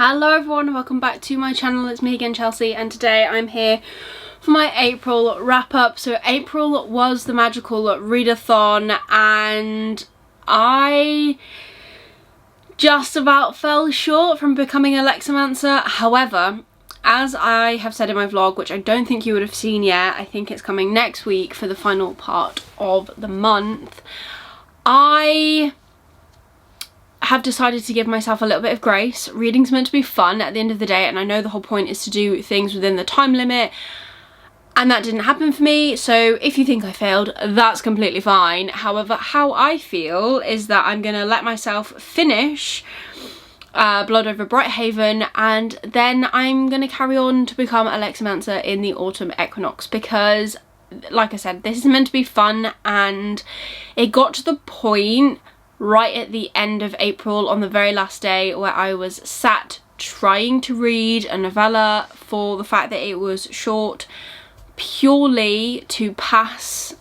Hello everyone and welcome back to my channel. It's me again, Chelsea, and today I'm here for my April wrap up. So April was the magical readathon and I just about fell short from becoming a Lexomancer. However, as I have said in my vlog, which I don't think you would have seen yet, I think it's coming next week for the final part of the month, I have decided to give myself a little bit of grace. Reading's meant to be fun at the end of the day, and I know the whole point is to do things within the time limit, and that didn't happen for me. So if you think I failed, that's completely fine. However, how I feel is that I'm gonna let myself finish Blood over Brighthaven, and then I'm gonna carry on to become a Lexomancer in the autumn equinox, because like I said, this is meant to be fun, and it got to the point right at the end of April, on the very last day, where I was sat trying to read a novella for the fact that it was short, purely to pass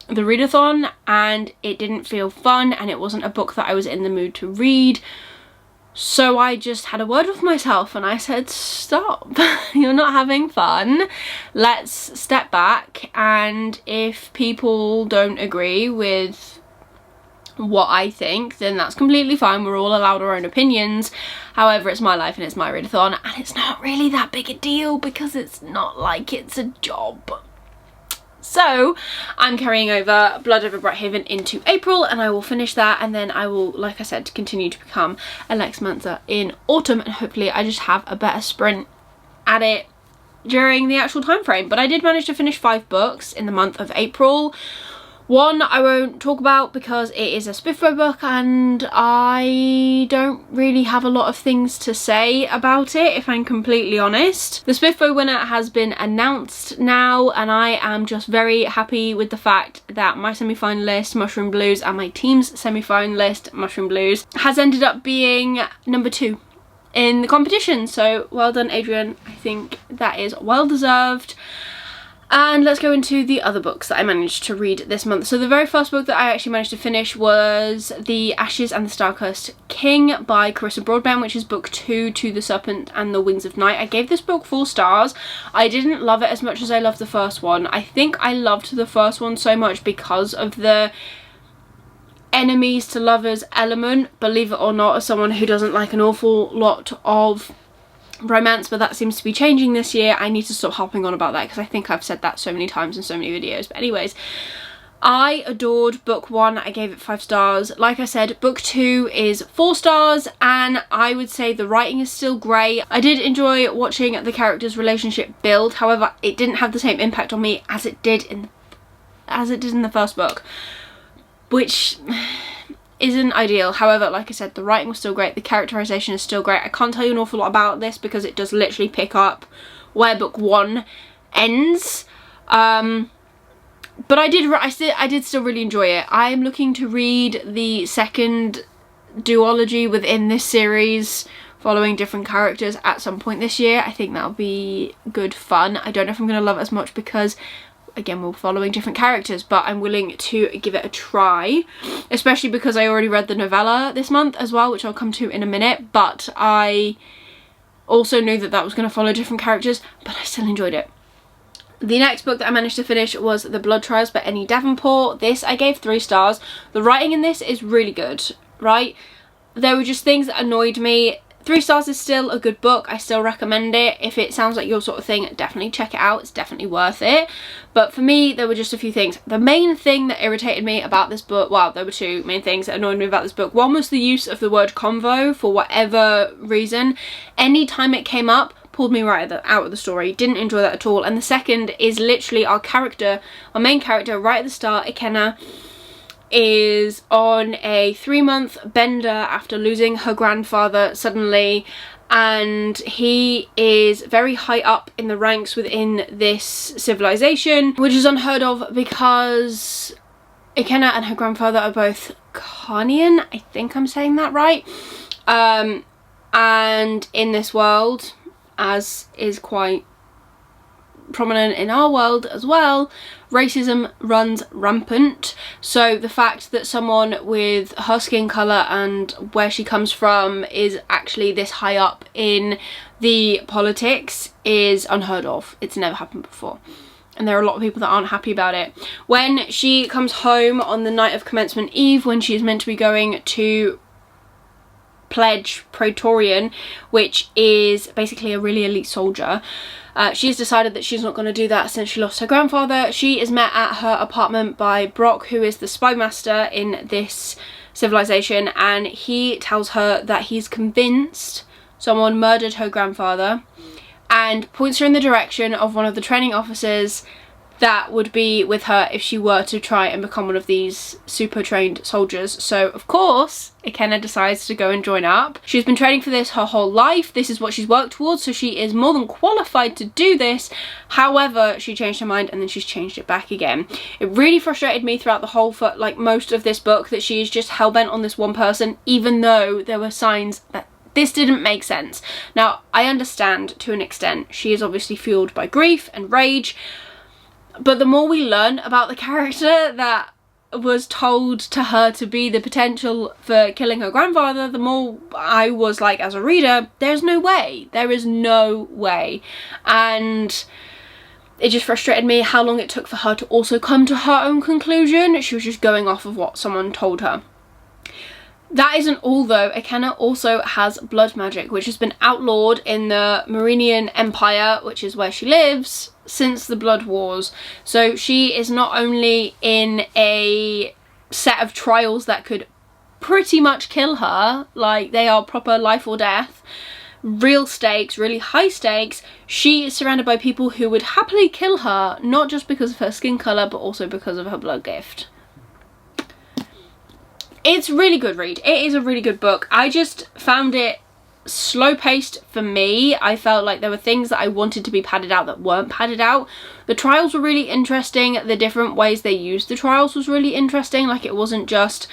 the readathon, and it didn't feel fun and it wasn't a book that I was in the mood to read. So I just had a word with myself and I said, stop, you're not having fun, let's step back. And if people don't agree with what I think, then that's completely fine. We're all allowed our own opinions. However, it's my life and it's my readathon, and it's not really that big a deal because it's not like it's a job. So I'm carrying over Blood over Brighthaven into April, and I will finish that, and then I will, like I said, continue to become a Lexomancer in autumn, and hopefully I just have a better sprint at it during the actual time frame. But I did manage to finish 5 books in the month of April. One I won't talk about because it is a Spiffbo book and I don't really have a lot of things to say about it, if I'm completely honest. The Spiffbo winner has been announced now, and I am just very happy with the fact that my semi-finalist, Mushroom Blues, and my team's semi-finalist, Mushroom Blues, has ended up being number 2 in the competition. So well done, Adrian. I think that is well deserved. And let's go into the other books that I managed to read this month. So the very first book that I actually managed to finish was The Ashes and the Star-Cursed King by Carissa Broadbent, which is book 2 to The Serpent and the Wings of Night. I gave this book 4 stars. I didn't love it as much as I loved the first one. I think I loved the first one so much because of the enemies to lovers element, believe it or not, as someone who doesn't like an awful lot of romance, but that seems to be changing this year. I need to stop harping on about that because I think I've said that so many times in so many videos. But anyways, I adored book 1. I gave it 5 stars. Like I said, book 2 is 4 stars, and I would say the writing is still great. I did enjoy watching the characters' relationship build. However, it didn't have the same impact on me as it did in the first book, which isn't ideal. However, like I said, the writing was still great, the characterization is still great. I can't tell you an awful lot about this because it does literally pick up where book 1 ends, but I did still really enjoy it. I am looking to read the second duology within this series following different characters at some point this year. I think that'll be good fun. I don't know if I'm going to love it as much because, again, we're following different characters, but I'm willing to give it a try, especially because I already read the novella this month as well, which I'll come to in a minute. But I also knew that that was going to follow different characters, but I still enjoyed it. The next book that I managed to finish was The Blood Trials by Annie Davenport. This I gave 3 stars. The writing in this is really good, right? There were just things that annoyed me. 3 stars is still a good book. I still recommend it. If it sounds like your sort of thing, definitely check it out. It's definitely worth it. But for me, there were just a few things. The main thing that irritated me about this book, well, there were 2 main things that annoyed me about this book. One was the use of the word convo for whatever reason. Anytime it came up, pulled me right out of the story. Didn't enjoy that at all. And the second is literally our main character right at the start, Ikenna, is on a 3-month bender after losing her grandfather suddenly, and he is very high up in the ranks within this civilization, which is unheard of because Ikenna and her grandfather are both Carnian. I think I'm saying that right. And in this world, as is quite prominent in our world as well, racism runs rampant. So the fact that someone with her skin colour and where she comes from is actually this high up in the politics is unheard of. It's never happened before. And there are a lot of people that aren't happy about it. When she comes home on the night of commencement eve, when she's meant to be going to pledge Praetorian, which is basically a really elite soldier, she's decided that she's not going to do that since she lost her grandfather. She is met at her apartment by Brock, who is the spy master in this civilization, and he tells her that he's convinced someone murdered her grandfather and points her in the direction of one of the training officers that would be with her if she were to try and become one of these super trained soldiers. So of course Ikenna decides to go and join up. She's been training for this her whole life. This is what she's worked towards, so she is more than qualified to do this. However, she changed her mind and then she's changed it back again. It really frustrated me throughout the whole, for like most of this book, that she is just hell-bent on this one person, even though there were signs that this didn't make sense. Now, I understand to an extent. She is obviously fueled by grief and rage, but the more we learn about the character that was told to her to be the potential for killing her grandfather, the more I was like, as a reader, there's no way. There is no way. And it just frustrated me how long it took for her to also come to her own conclusion. She was just going off of what someone told her. That isn't all though. Ikenna also has blood magic, which has been outlawed in the Marinian Empire, which is where she lives, since the Blood Wars. So she is not only in a set of trials that could pretty much kill her, like they are proper life or death, real stakes, really high stakes, she is surrounded by people who would happily kill her, not just because of her skin colour, but also because of her blood gift. It's a really good read. It is a really good book. I just found it slow-paced for me. I felt like there were things that I wanted to be padded out that weren't padded out. The trials were really interesting. The different ways they used the trials was really interesting. Like, it wasn't just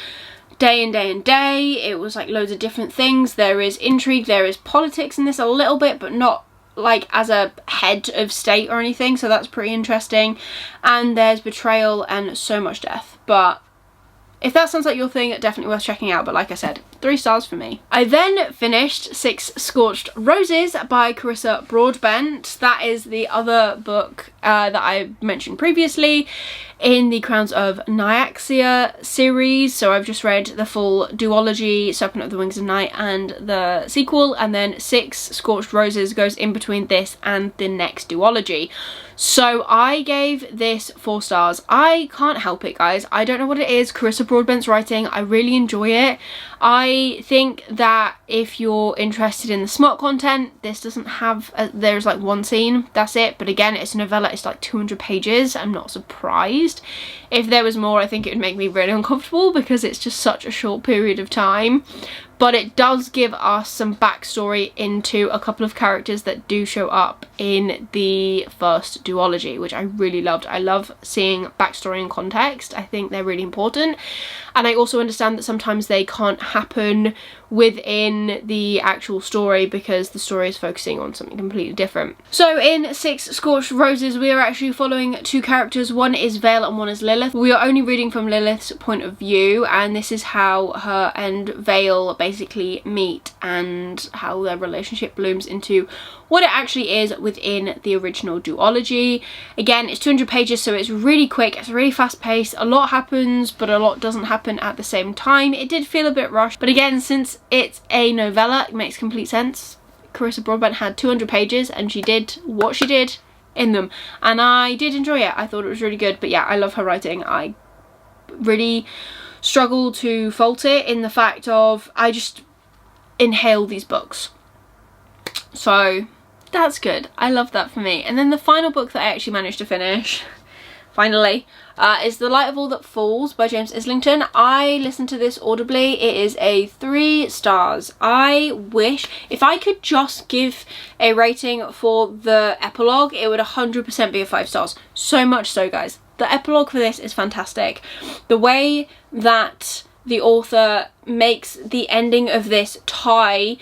day and day and day. It was like loads of different things. There is intrigue, there is politics in this a little bit, but not like as a head of state or anything, so that's pretty interesting. And there's betrayal and so much death. But if that sounds like your thing, definitely worth checking out. But like I said, 3 stars for me. I then finished 6 Scorched Roses by Carissa Broadbent. That is the other book that I mentioned previously in the Crowns of Nyaxia series. So I've just read the full duology, Serpent of the Wings of Night, and the sequel, and then 6 Scorched Roses goes in between this and the next duology. So I gave this 4 stars. I can't help it, guys. I don't know what it is. Carissa Broadbent's writing, I really enjoy it. I think that if you're interested in the smut content, this doesn't have there's like one scene, that's it. But again, it's a novella, it's like 200 pages. I'm not surprised. If there was more, I think it would make me really uncomfortable because it's just such a short period of time. But it does give us some backstory into a couple of characters that do show up in the first duology, which I really loved. I love seeing backstory and context. I think they're really important. And I also understand that sometimes they can't happen within the actual story because the story is focusing on something completely different. So in 6 Scorched Roses, we are actually following 2 characters. One is Vale and one is Lilith. We are only reading from Lilith's point of view, and this is how her and Vale basically meet and how their relationship blooms into what it actually is within the original duology. Again, it's 200 pages, so it's really quick, it's really fast paced. A lot happens, but a lot doesn't happen at the same time. It did feel a bit rushed, but again, since it's a novella, it makes complete sense. Carissa Broadbent had 200 pages and she did what she did in them, and I did enjoy it. I thought it was really good. But yeah, I love her writing. I really struggle to fault it in the fact of I just inhale these books, so that's good. I love that for me. And then the final book that I actually managed to finish, finally, is The Light of All That Falls by James Islington. I listened to this audibly. It is a 3 stars. I wish if I could just give a rating for the epilogue, it would 100% be a 5 stars. So much so, guys. The epilogue for this is fantastic. The way that the author makes the ending of this tie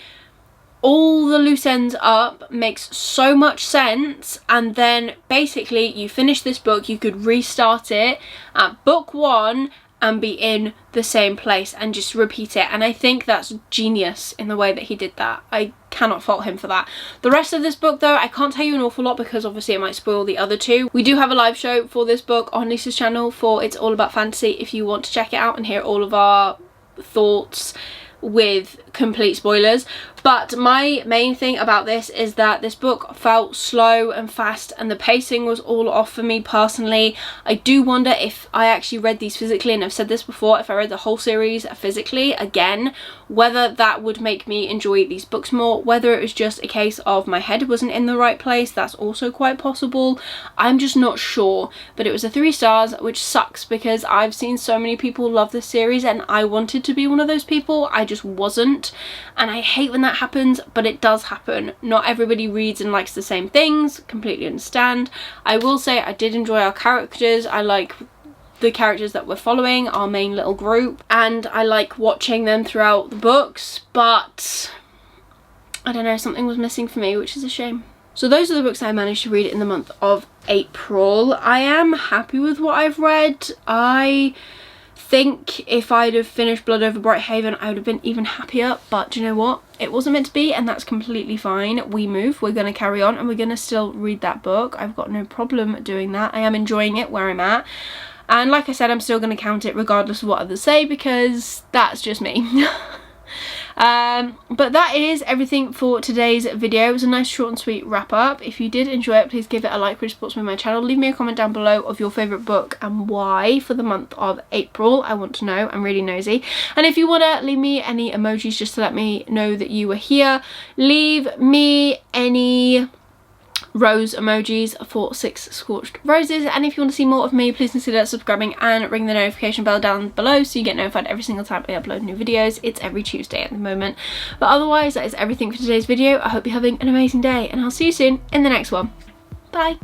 all the loose ends up, makes so much sense, and then basically you finish this book, you could restart it at book 1 and be in the same place and just repeat it. And I think that's genius in the way that he did that. I cannot fault him for that. The rest of this book though, I can't tell you an awful lot because obviously it might spoil the other two. We do have a live show for this book on Lisa's channel for It's All About Fantasy if you want to check it out and hear all of our thoughts with complete spoilers. But my main thing about this is that this book felt slow and fast and the pacing was all off for me personally. I do wonder if I actually read these physically, and I've said this before, if I read the whole series physically again, whether that would make me enjoy these books more, whether it was just a case of my head wasn't in the right place. That's also quite possible. I'm just not sure, but it was a 3 stars, which sucks because I've seen so many people love this series and I wanted to be one of those people. I just wasn't, and I hate when that happens, but it does happen. Not everybody reads and likes the same things, completely understand. I will say I did enjoy our characters. I like the characters that we're following, our main little group, and I like watching them throughout the books, but I don't know, something was missing for me, which is a shame. So those are the books I managed to read in the month of April. I am happy with what I've read. I think if I'd have finished Blood Over Brighthaven I would have been even happier, but do you know what, it wasn't meant to be, and that's completely fine. We move, we're going to carry on, and we're going to still read that book. I've got no problem doing that. I am enjoying it where I'm at, and like I said, I'm still going to count it regardless of what others say because that's just me. But that is everything for today's video. It was a nice short and sweet wrap up. If you did enjoy it, please give it a like, which supports me on my channel. Leave me a comment down below of your favourite book and why for the month of April. I want to know, I'm really nosy. And if you want to leave me any emojis just to let me know that you were here, leave me any rose emojis for 6 scorched roses. And if you want to see more of me, please consider subscribing and ring the notification bell down below so you get notified every single time I upload new videos. It's every Tuesday at the moment. But otherwise, that is everything for today's video. I hope you're having an amazing day, and I'll see you soon in the next one. Bye.